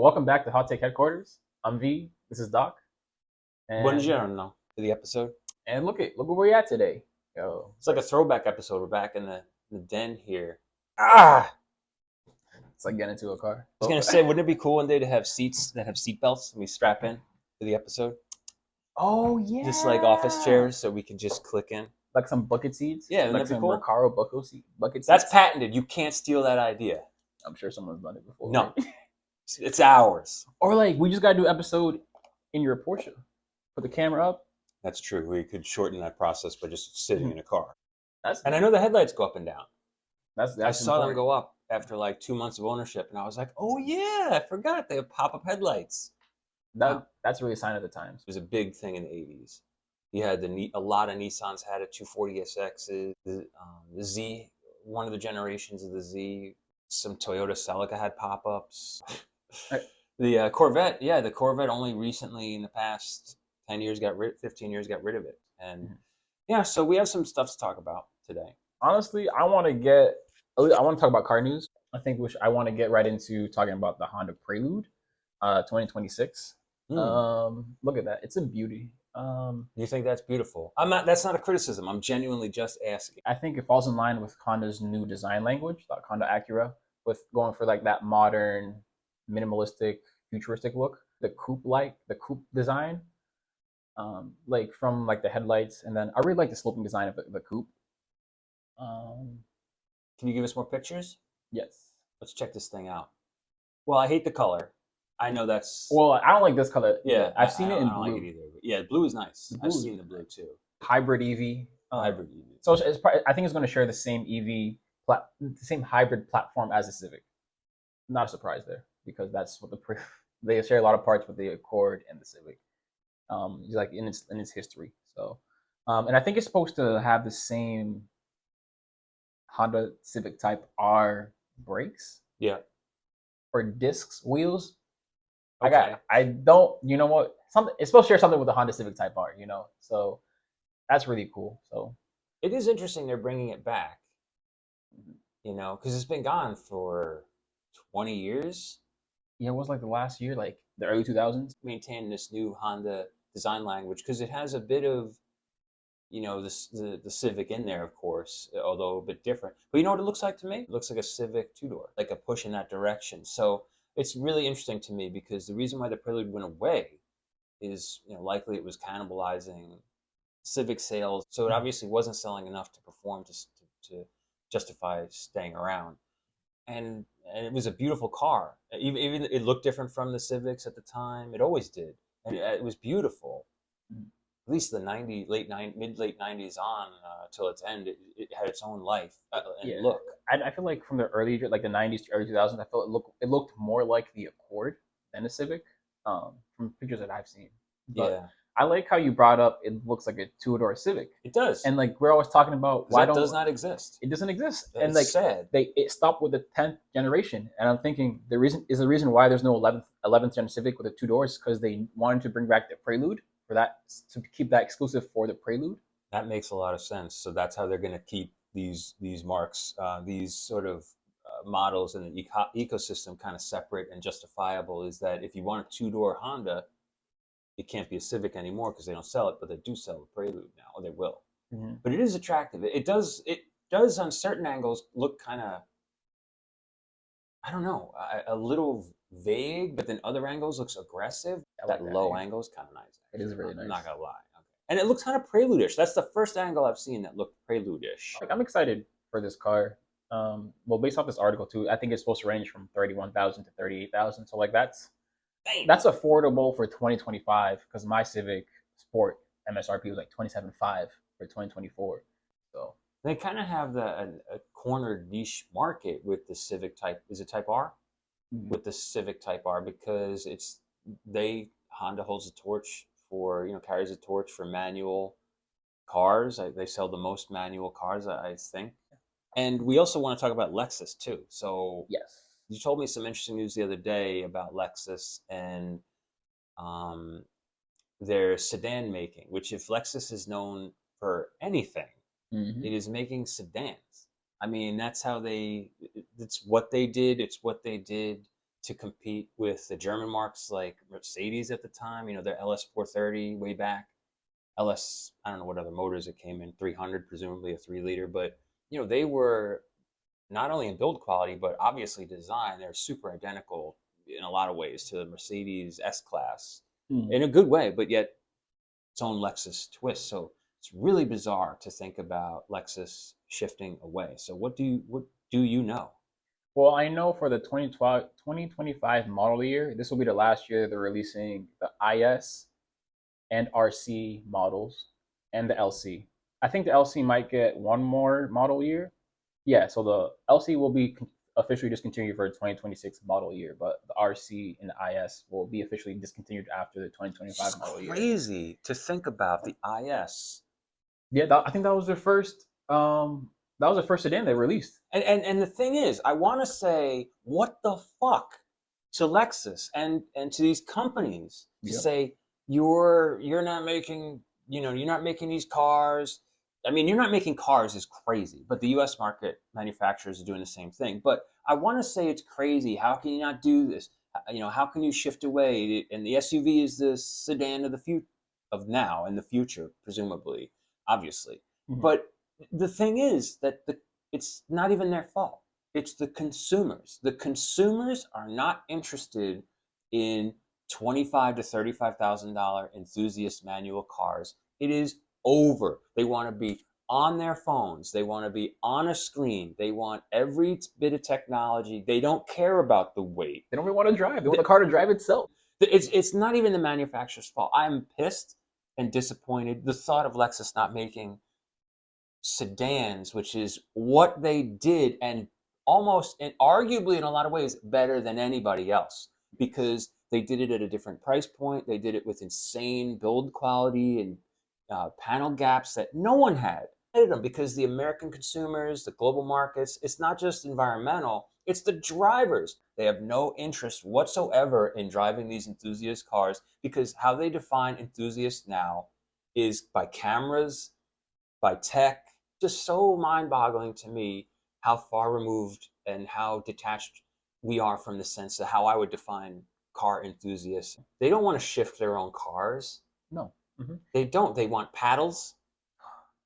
welcome back to Hot Take Headquarters. I'm V. This is Doc. Buongiorno to the episode. And look where we're at today. Yo, It's like a throwback episode. We're back in the den here. it's like getting into a car. I was gonna say, wouldn't it be cool one day to have seats that have seat belts and we strap in to the episode? Oh yeah, Just like office chairs, so we can just click in. like some bucket seats. Yeah, like that'd be some cool. Recaro bucket seats. That's patented. You can't steal that idea. I'm sure someone's done it before. No, right? it's ours. Or like we just gotta do an episode in your Porsche. Put the camera up. That's true. We could shorten that process by just sitting in a car. And I know the headlights go up and down. That's I saw them important. go up after like 2 months of ownership, and I was like, oh yeah, I forgot they have pop-up headlights. That's really a sign of the times. It was a big thing in the 80s. You had a lot of Nissans had a 240 SXs. The Z, one of the generations of the Z, some Toyota Celica had pop-ups. The Corvette, the Corvette only recently in the past 15 years got rid of it. And so we have some stuff to talk about today. Honestly, I want to talk about car news. I want to get right into talking about the Honda Prelude 2026. Look at that. It's a beauty. You think that's beautiful? That's not a criticism. I'm genuinely just asking. I think it falls in line with Honda's new design language, like Honda Acura, with going for like that modern, minimalistic, futuristic look. The coupe design, like from like the headlights, and then I really like the sloping design of the coupe. Can you give us more pictures? Yes. Let's check this thing out. Well, I hate the color. I know that's... Well, I don't like this color. Yeah. I've seen it in blue. I don't like it either. Yeah, blue is nice. I've seen the blue too. Hybrid EV. Hybrid EV. So I think it's going to share the same the same hybrid platform as the Civic. Not a surprise there, because that's what they share a lot of parts with the Accord and the Civic. Like in its history. So, and I think it's supposed to have the same Honda Civic Type R brakes. Yeah. Or discs, wheels. Okay. I don't. You know what? It's supposed to share something with the Honda Civic Type R. So that's really cool. So it is interesting they're bringing it back. Because it's been gone for 20 years. Yeah, it was like the last year, like the early 2000s. Maintain this new Honda design language because it has a bit of, the Civic in there, of course, although a bit different. But you know what it looks like to me? It looks like a Civic two-door, like a push in that direction. So it's really interesting to me because the reason why the Prelude went away is, likely it was cannibalizing Civic sales. So it obviously wasn't selling enough to perform to justify staying around. And it was a beautiful car. Even it looked different from the Civics at the time. It always did. And it was beautiful. At least the mid-late 90s on till its end, it had its own life and look. I feel like from the early, like the 90s to early 2000s, I felt it looked more like the Accord than the Civic, from pictures that I've seen. But yeah. I like how you brought up it looks like a two-door Civic. It does. And like we're always talking about does not exist. It doesn't exist. That's and like sad. It stopped with the 10th generation. And I'm thinking the reason why there's no 11th gen Civic with the two doors because they wanted to bring back the Prelude to keep that exclusive for the Prelude. That makes a lot of sense. So that's how they're going to keep these marks, these sort of models in the ecosystem kind of separate and justifiable. Is that if you want a two-door Honda, it can't be a Civic anymore because they don't sell it, but they do sell the Prelude now, or they will. Mm-hmm. But it is attractive. It does on certain angles look kind of, I don't know, a little vague, but then other angles looks aggressive. That low angle is kind of nice. It is really nice. I'm not gonna lie. Okay. And it looks kind of Prelude-ish. That's the first angle I've seen that looked Prelude-ish. I'm excited for this car. Well, based off this article too, I think it's supposed to range from 31,000 to 38,000. So like that's affordable for 2025 because my Civic Sport MSRP was like 27.5 for 2024. So they kind of have a cornered niche market with the Civic Type. Is it Type R? Mm-hmm. With the Civic Type R because Honda holds the torch for carries a torch for manual cars. They sell the most manual cars, I think. And we also want to talk about Lexus too. So yes. You told me some interesting news the other day about Lexus and their sedan making, which if Lexus is known for anything, it is making sedans. I mean, it's what they did. It's what they did to compete with the German marques like Mercedes at the time. You know, their LS 430 way back. LS, I don't know what other motors it came in, 300, presumably a 3 liter, but you know, they were not only in build quality, but obviously design. They're super identical in a lot of ways to the Mercedes S Class Hmm. in a good way, but yet its own Lexus twist. So it's really bizarre to think about Lexus shifting away. So what do you know? Well, I know for the 2025 model year, this will be the last year they're releasing the IS and RC models and the LC. I think the LC might get one more model year. Yeah, so the LC will be officially discontinued for the 2026 model year, but the RC and the IS will be officially discontinued after the It's just 2025 model year. crazy to think about the IS. Yeah, I think that was their first. That was the first sedan they released. And the thing is, I want to say, what the fuck to Lexus and to these companies to Yep. say you're not making, you know, you're not making these cars. I mean, you're not making cars is crazy, but the U.S. market manufacturers are doing the same thing. But I want to say it's crazy. How can you not do this? You know, how can you shift away? And the SUV is the sedan of the future of now and the future, presumably, obviously. Mhm. But the thing is that it's not even their fault. It's the consumers. The consumers are not interested in $25,000 to $35,000 enthusiast manual cars. It is over. They want to be on their phones. They want to be on a screen. They want every bit of technology. They don't care about the weight. They don't even want to drive. They want the car to drive itself. It's not even the manufacturer's fault. I'm pissed and disappointed. The thought of Lexus not making sedans, which is what they did, and almost and arguably in a lot of ways better than anybody else, because they did it at a different price point. They did it with insane build quality and panel gaps that no one had. Them because the American consumers, the global markets, it's not just environmental, it's the drivers. They have no interest whatsoever in driving these enthusiast cars because how they define enthusiasts now is by cameras, by tech. Just so mind-boggling to me how far removed and how detached we are from the sense of how I would define car enthusiasts. They don't want to shift their own cars. No. Hmm. They don't. They want paddles.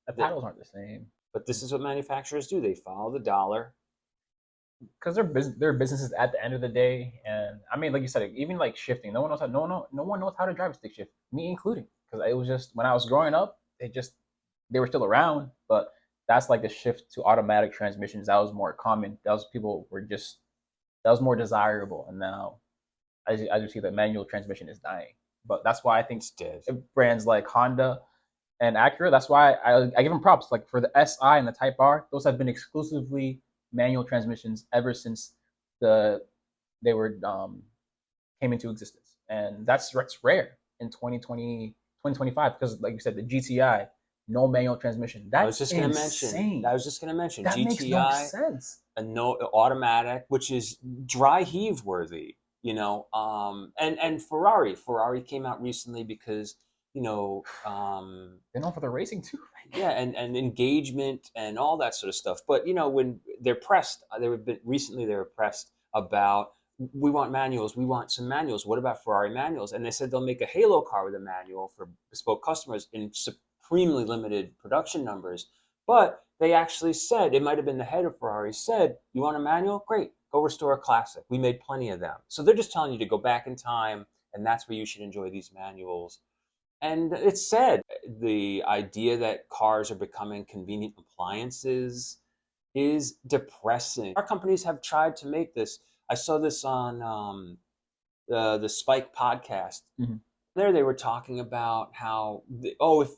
The That, paddles aren't the same but this is what manufacturers do. They follow the dollar. because they're businesses at the end of the day. And I mean, like you said, even like shifting, no one knows how. No one knows how to drive a stick shift, me including. Because it was just when I was growing up, they were still around, but that's like the shift to automatic transmissions. That was more common. That was people were just that was more desirable. And now, as you see, the manual transmission is dying. But that's why I think It's dead. brands like Honda and Acura. That's why I give them props. Like for the SI and the Type R, those have been exclusively manual transmissions ever since the they were came into existence, and that's rare in 2020 2025 because, like you said, the GTI no manual transmission. I was That's just going to mention. insane. I was just going to mention That makes no GTI, sense. a no automatic, which is dry heave worthy. You know, and Ferrari came out recently because you know, They're known for the racing too. yeah, and engagement and all that sort of stuff. But you know, when they're pressed, they were pressed about we want manuals, we want some manuals. What about Ferrari manuals? And they said they'll make a Halo car with a manual for bespoke customers in supremely limited production numbers. But they actually said it might have been the head of Ferrari said, "You want a manual? Great, go restore a classic. We made plenty of them." So they're just telling you to go back in time, and that's where you should enjoy these manuals. And it's said the idea that cars are becoming convenient appliances is depressing. Our companies have tried to make this. I saw this on the Spike podcast. Mm-hmm. There they were talking about how,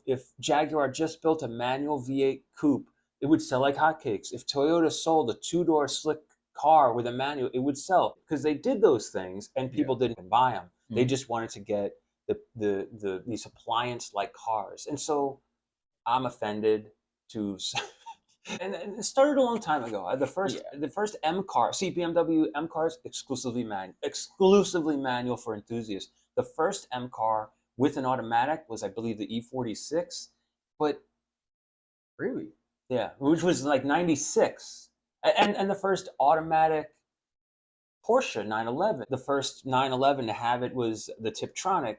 if Jaguar just built a manual V8 coupe, it would sell like hotcakes. If Toyota sold a two-door slick car with a manual, it would sell because they did those things and people didn't buy them. Mm-hmm. They just wanted to get these appliance like cars, and so I'm offended to. And it started a long time ago. The first M car, see BMW M cars exclusively manual for enthusiasts. The first M car with an automatic was, I believe, the E46, but Really? yeah, which was like '96, and the first automatic Porsche 911. The first 911 to have it was the Tiptronic.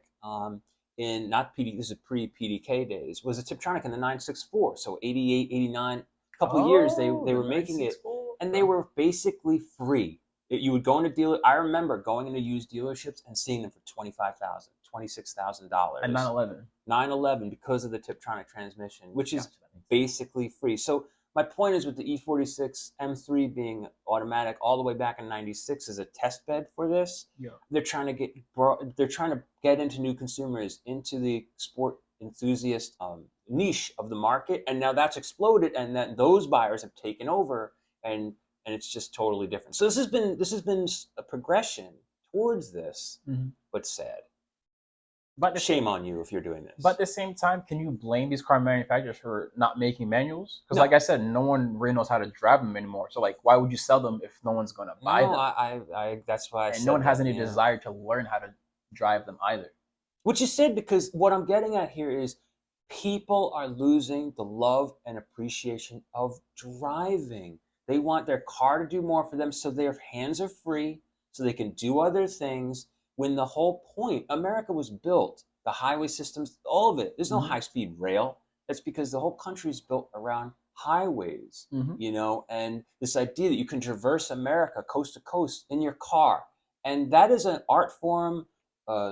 In not PD, this is pre-PDK days, was a Tiptronic in the 964. So 88, 89, a couple of years they Oh, the were making it, 964. and they were basically free. You would go into dealer. I remember going into used dealerships and seeing them for $25,000, $26,000. And 911. 911 because of the Tiptronic transmission, which is Gotcha. basically free. So my point is with the E46 M3 being automatic all the way back in '96 as a test bed for this, Yeah. they're trying to get into new consumers, into the sport enthusiast niche of the market, and now that's exploded, and that those buyers have taken over, and it's just totally different. So this has been a progression towards this, but sad. But Shame on you if you're doing this. But at the same time, can you blame these car manufacturers for not making manuals? Because, No. like I said, no one really knows how to drive them anymore. So, like, why would you sell them if no one's going to buy them? I that's why I And said no one has that, any yeah. desire to learn how to drive them either. Which is sad, because what I'm getting at here is people are losing the love and appreciation of driving. They want their car to do more for them so their hands are free, so they can do other things. When the whole point, America was built, the highway systems, all of it. There's no high-speed rail. That's because the whole country is built around highways, and this idea that you can traverse America coast to coast in your car. And that is an art form,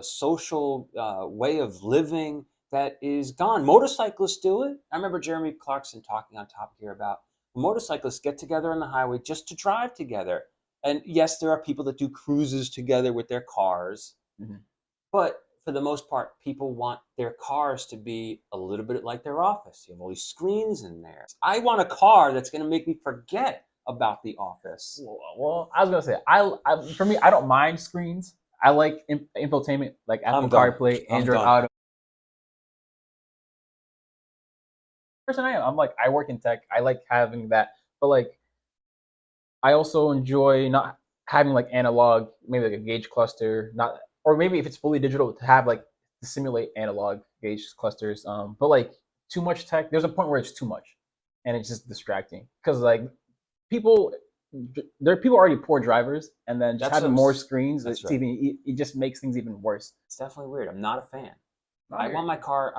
social way of living that is gone. Motorcyclists do it. I remember Jeremy Clarkson talking on Top Gear about motorcyclists get together on the highway just to drive together. And yes, there are people that do cruises together with their cars, but for the most part, people want their cars to be a little bit like their office. You have all these screens in there. I want a car that's going to make me forget about the office. Well, I was going to say, for me, I don't mind screens. I like infotainment, like Apple CarPlay, Android Auto. Person I am. I'm like, I work in tech. I like having that. But, like, I also enjoy not having, like, analog, maybe like a gauge cluster, not, or maybe if it's fully digital, to have, like, to simulate analog gauge clusters. But, like, too much tech, there's a point where it's too much, and it's just distracting. Because, like, people, there are people already poor drivers, and then just having more screens, it just makes things even worse. It's definitely weird. I'm not a fan. I want my car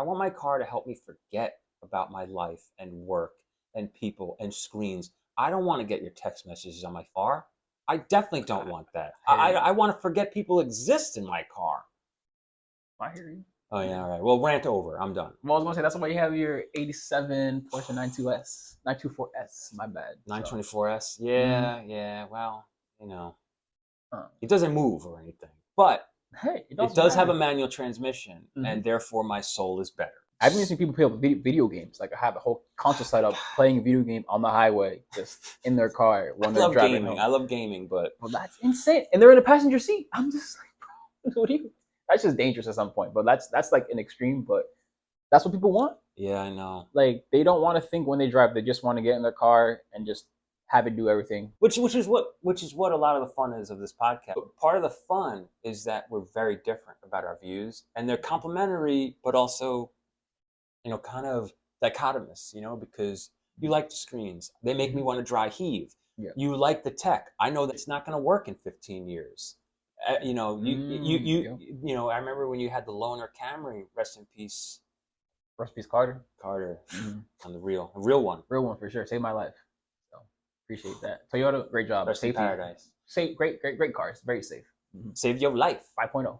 to help me forget about my life and work and people and screens. I don't want to get your text messages on my car. I definitely don't want that. I want to forget people exist in my car. I hear you. Oh, yeah, all right. Well, rant over. I'm done. Well, I was going to say, that's why you have your 87 Porsche 924S. My bad. 924S? Yeah, yeah. Well, it doesn't move or anything. But hey, it does have a manual transmission, and therefore my soul is better. I've even seen people play video games. Like, I have a whole console set up playing a video game on the highway, just in their car when they're driving home. I love gaming, but that's insane. And they're in the passenger seat. I'm just like, bro, what do you? That's just dangerous at some point. But that's like an extreme. But that's what people want. Yeah, I know. Like, they don't want to think when they drive. They just want to get in their car and just have it do everything. Which is what a lot of the fun is of this podcast. But part of the fun is that we're very different about our views, and they're complementary, but also, kind of dichotomous, because you like the screens. They make me want to dry heave. Yeah. You like the tech. I know that it's not going to work in 15 years. I remember when you had the loaner Camry, rest in peace. Rest in peace, Carter. On the real one. Real one for sure. Saved my life. So appreciate that. Toyota, great job. Rest in paradise. Great cars. Very safe. Saved your life. 5.0.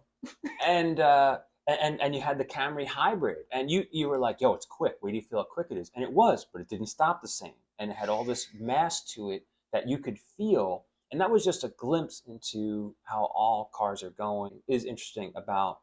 And you had the Camry hybrid, and you were like, yo, it's quick. Where do you feel how quick it is? And it was, but it didn't stop the same. And it had all this mass to it that you could feel. And that was just a glimpse into how all cars are going. It is interesting about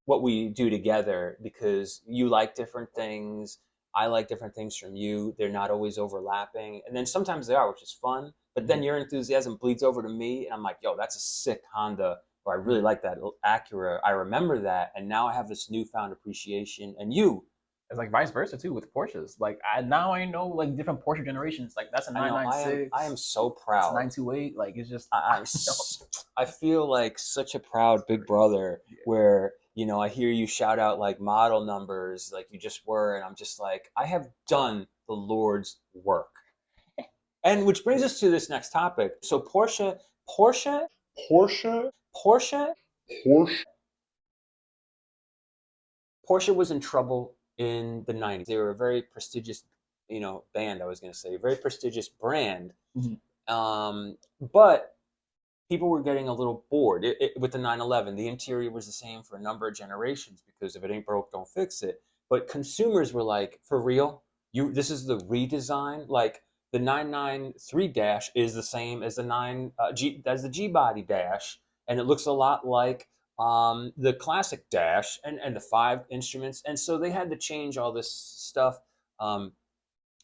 what we do together, because you like different things. I like different things from you. They're not always overlapping. And then sometimes they are, which is fun. But then your enthusiasm bleeds over to me, and I'm like, yo, that's a sick Honda. Or I really like that Acura. I remember that, and now I have this newfound appreciation. And you, it's like vice versa too with Porsches. Like, I know like different Porsche generations. Like, that's a 996. I am so proud. It's 928. Like, it's just I feel like such a proud big brother. Where I hear you shout out like model numbers, like you just were, and I'm just like, I have done the Lord's work. And which brings us to this next topic. So Porsche Porsche. Porsche Porsche. Porsche was in trouble in the 90s. They were a very prestigious, band, I was going to say, a very prestigious brand. Mhm. But people were getting a little bored with the 911. The interior was the same for a number of generations because if it ain't broke, don't fix it. But consumers were like, for real? This is the redesign? Like the 993 dash is the same as the the G body dash, and it looks a lot like the classic dash and the 5 instruments. And so they had to change all this stuff. Um,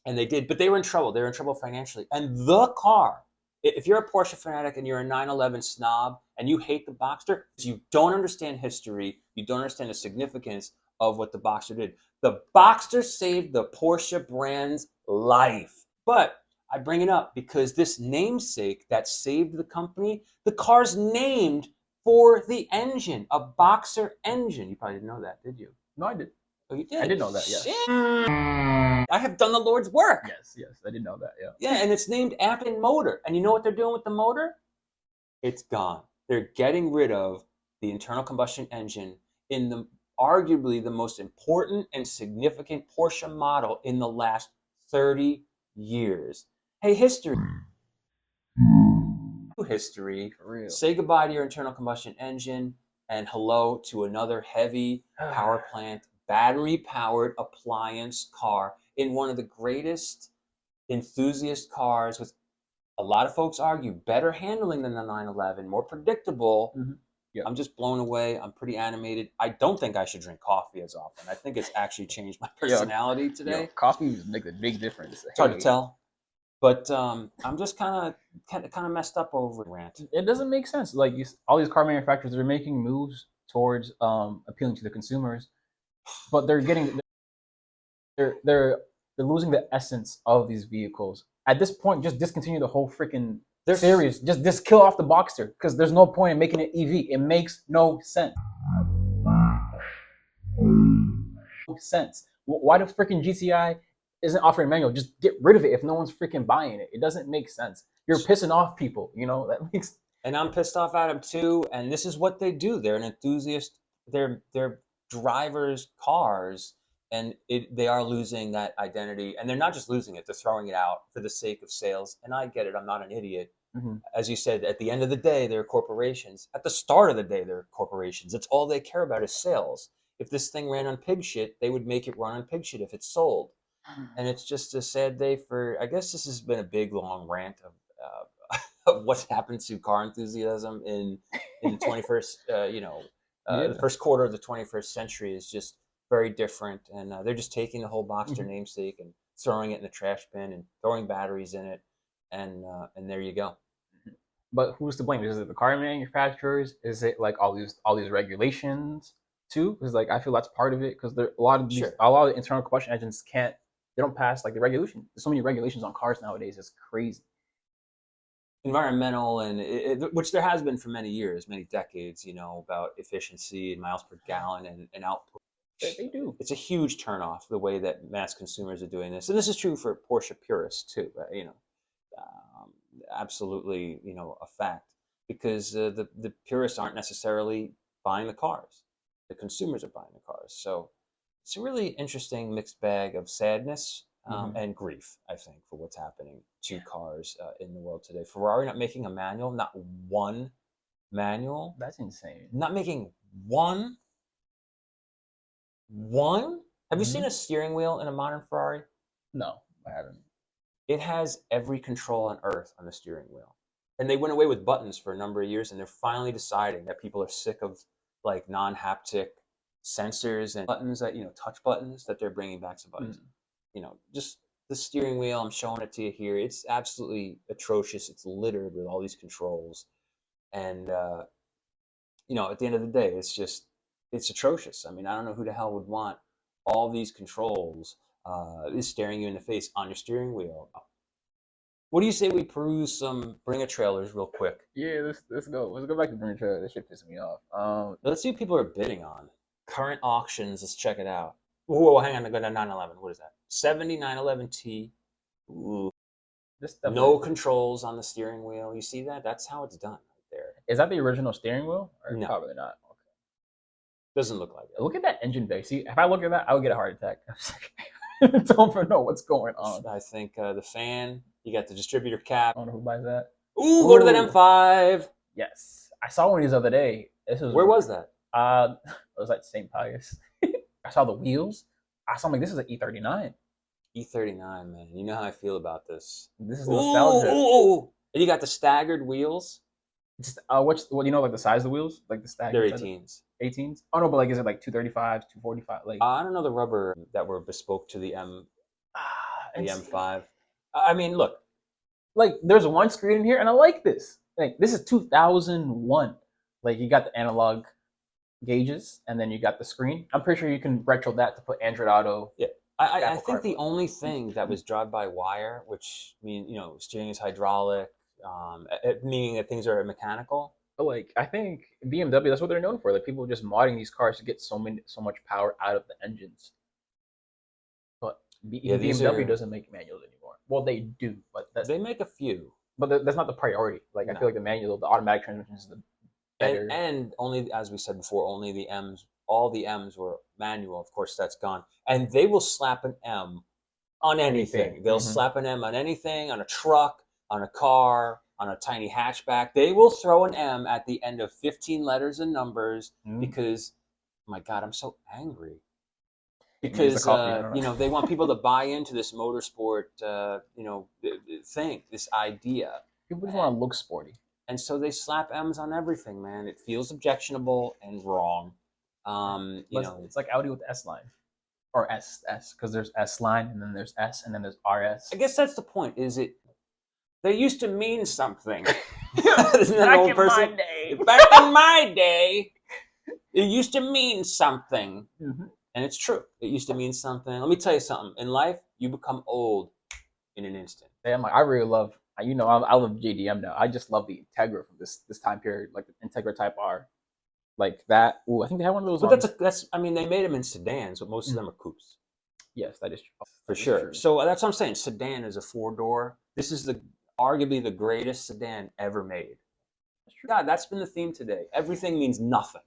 and they did, but they were in trouble. They were in trouble financially. And the car, if you're a Porsche fanatic and you're a 911 snob and you hate the Boxster, you don't understand history. You don't understand the significance of what the Boxster did. The Boxster saved the Porsche brand's life. But I bring it up because this namesake that saved the company, the car's named for the engine, a Boxer engine. You probably didn't know that, did you? No, I did. Oh, you did? I did know that. Yes. I have done the Lord's work. Yes, I did know that. Yeah. Yeah, and it's named after motor. And you know what they're doing with the motor? It's gone. They're getting rid of the internal combustion engine in the arguably the most important and significant Porsche model in the last 30 years. Hey, history. History. For real. Say goodbye to your internal combustion engine and hello to another heavy power plant, battery powered appliance car in one of the greatest enthusiast cars with a lot of folks argue better handling than the 911, more predictable. Mm-hmm. Yep. I'm just blown away. I'm pretty animated. I don't think I should drink coffee as often. I think it's actually changed my personality today. Coffee makes a big difference. It's hard to tell, but I'm just kind of messed up over rant. It doesn't make sense. Like all these car manufacturers are making moves towards appealing to the consumers, but they're losing the essence of these vehicles. At this point, just discontinue the whole freaking series. Just kill off the Boxster because there's no point in making it EV. It makes no sense. Why the freaking GTI isn't offering manual? Just get rid of it if no one's freaking buying it. It doesn't make sense. You're pissing off people. That makes. And I'm pissed off at them too. And this is what they do. They're an enthusiast. They're drivers' cars. And they are losing that identity, and they're not just losing it; they're throwing it out for the sake of sales. And I get it; I'm not an idiot. Mm-hmm. As you said, at the end of the day, they're corporations. At the start of the day, they're corporations. That's all they care about is sales. If this thing ran on pig shit, they would make it run on pig shit if it's sold. And it's just a sad day for. I guess this has been a big, long rant of what's happened to car enthusiasm in the 21st. The first quarter of the 21st century is just very different, and they're just taking the whole Boxster namesake and throwing it in the trash bin and throwing batteries in it, and there you go. But who's to blame? Is it the car manufacturers? Is it like all these regulations too? Because I feel that's part of it. Because there a lot of the internal combustion engines they don't pass the regulation. There's so many regulations on cars nowadays. It's crazy. Environmental which there has been for many years, many decades. About efficiency and miles per gallon and output. They do. It's a huge turnoff the way that mass consumers are doing this, and this is true for Porsche purists too. Absolutely, a fact, because the purists aren't necessarily buying the cars; the consumers are buying the cars. So it's a really interesting mixed bag of sadness and grief, I think, for what's happening to cars in the world today. Ferrari not making a manual, not one manual. That's insane. Not making one. Have you seen a steering wheel in a modern Ferrari? No, I haven't. It has every control on earth on the steering wheel. And they went away with buttons for a number of years, and they're finally deciding that people are sick of non-haptic sensors and buttons that, touch buttons, that they're bringing back some buttons. Just the steering wheel, I'm showing it to you here. It's absolutely atrocious. It's littered with all these controls. And, at the end of the day, it's atrocious. I mean, I don't know who the hell would want all these controls staring you in the face on your steering wheel. What do you say we peruse some Bringer trailers real quick? Yeah, let's go. Let's go back to Bringer trailer. This shit pissing me off. Let's see what people are bidding on. Current auctions. Let's check it out. Whoa, hang on. I go to 911. What is that? 7911T. Ooh. No controls on the steering wheel. You see that? That's how it's done right there. Is that the original steering wheel? Or No. probably not. Okay. Doesn't look like it. Look at that engine bay. See, if I look at that, I would get a heart attack. I don't even know what's going on. I think the fan. You got the distributor cap. I don't know who buys that. Ooh, go to that Ooh. M5. Yes, I saw one of these the other day. Where was that? It was at St. Pius. I saw the wheels. I saw, I'm like, this is an E39. E39, man. You know how I feel about this. This is nostalgia. Ooh. And you got the staggered wheels. Just what you know, like the size of the wheels, like the stack. They're 18s. 18s. Oh no, but like, is it like 235, 245? Like, I don't know the rubber that were bespoke to the the M5. I mean, look. Like, there's one screen in here, and I like this. Like, this is 2001. Like, you got the analog gauges, and then you got the screen. I'm pretty sure you can retro that to put Android Auto. Yeah. I think the only thing that was drive-by-wire, which means, steering is hydraulic, meaning that things are mechanical. But like, I think BMW, that's what they're known for. Like, people just modding these cars to get so much power out of the engines. But BMW doesn't make manuals anymore. Well, they do, but they make a few. But that's not the priority. Like, I feel like the automatic transmission is the better. And only, as we said before, only the M's. All the M's were manual. Of course, that's gone. And they will slap an M on anything. They'll slap an M on anything, on a truck, on a car, on a tiny hatchback. They will throw an M at the end of 15 letters and numbers because, my God, I'm so angry. Because, they want people to buy into this motorsport, thing, this idea. People just want to look sporty. And so they slap M's on everything, man. It feels objectionable and wrong. It's like Audi with the S line, or S, because there's S line, and then there's S, and then there's RS. I guess that's the point. They used to mean something. Isn't that old person? My day. Back in my day, it used to mean something. And it's true. It used to mean something. Let me tell you something. In life, you become old in an instant. Damn, I really love, I love JDM now. I just love the Integra from this time period, like the Integra Type R. Like that. Ooh, I think they have one of those. But they made them in sedans, but most of them are coupes. Yes, that is true. For sure. True. So that's what I'm saying. Sedan is a 4-door. This is arguably the greatest sedan ever made. God, that's been the theme today. Everything means nothing.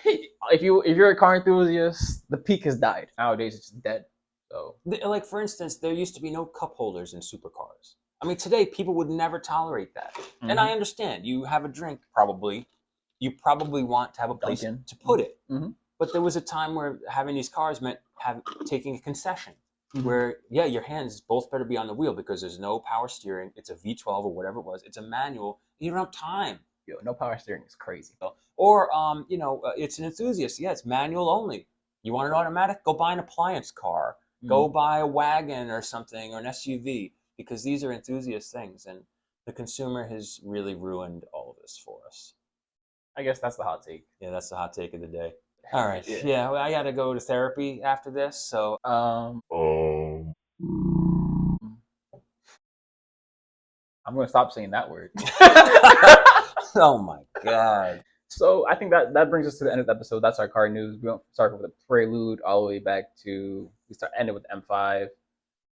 If you're a car enthusiast, the peak has died. Nowadays, it's just dead. So, like for instance, there used to be no cup holders in supercars. I mean, today people would never tolerate that, and I understand. You have a drink, probably. You probably want to have a place to put it. But there was a time where having these cars meant taking a concession, where your hands both better be on the wheel because there's no power steering. It's a V12 or whatever it was. It's a manual. You don't have time. Yo, no power steering is crazy. Or it's an enthusiast. Yeah, it's manual only. You want an automatic? Go buy an appliance car. Go buy a wagon or something, or an SUV, because these are enthusiast things, and the consumer has really ruined all of this for us. I guess that's the hot take. Yeah, that's the hot take of the day. All right. Yeah, well, I got to go to therapy after this. So, I'm going to stop saying that word. Oh my God. So I think that brings us to the end of the episode. That's our car news. We went start with the Prelude all the way back to ended with the M5.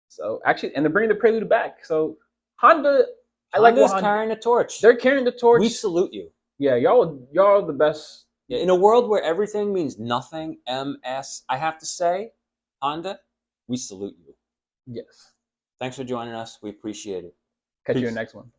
So actually, and they're bringing the Prelude back. So Honda's carrying the torch. They're carrying the torch. We salute you. Yeah, y'all are the best. Yeah, in a world where everything means nothing, MS, I have to say, Honda, we salute you. Yes. Thanks for joining us. We appreciate it. Catch you in the next one.